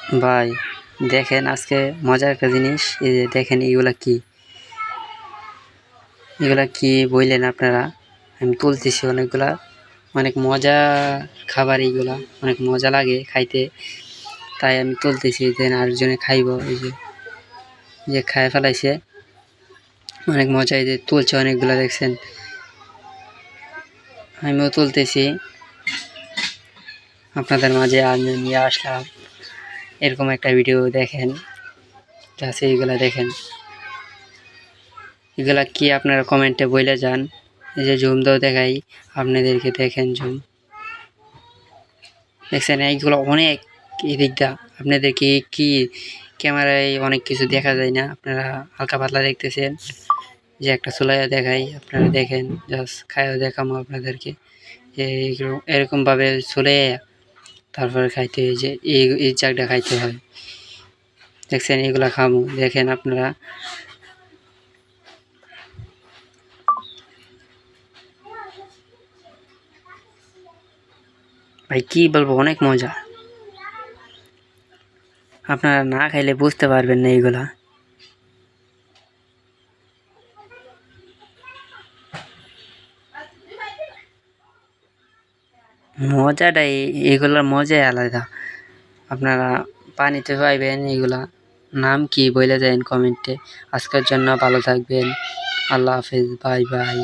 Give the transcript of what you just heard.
ভাই দেখেন আজকে মজার একটা জিনিস, এই যে দেখেন এগুলা কি বললেন আপনারা। আমি তুলতেছি অনেকগুলা, অনেক মজা খাবার, এইগুলা অনেক মজা লাগে খাইতে, তাই আমি তুলতেছি। দেন আরেকজনে খাইব, এই যে খায় ফেলাইছে, অনেক মজা। এই যে তুলছে অনেকগুলা, দেখছেন। আমিও তুলতেছি, আপনাদের মাঝে আমি নিয়ে আসলাম এরকম একটা ভিডিও। দেখেন আছে, এইগুলা দেখেন, এগুলা কি আপনারা কমেন্টে বলে যান। এই যে জুম দাও দেখাই আপনাদেরকে, দেখেন জুম, দেখছেন এইগুলো অনেক। এদিকটা আপনাদেরকে কি ক্যামেরায় অনেক কিছু দেখা যায় না, আপনারা হালকা পাতলা দেখতেছেন। যে একটা চুলাইয়া দেখাই, আপনারা দেখেন, জাস্ট খাইও দেখামো আপনাদেরকে যে এরকমভাবে চলে তারপরে খাইতে, যে এই চাকটা খাইতে হয়। দেখছেন এগুলা খামো, দেখেন আপনারা। ভাই কি বলবো, অনেক মজা। আপনারা না খাইলে বুঝতে পারবেন না এইগুলা। মজাটাই, এইগুলার মজাই আলাদা। আপনারা পানিতে পাইবেন এইগুলা। নাম কি বলে দেন কমেন্টে। আজকের জন্য ভালো থাকবেন, আল্লাহ হাফেজ, বাই বাই।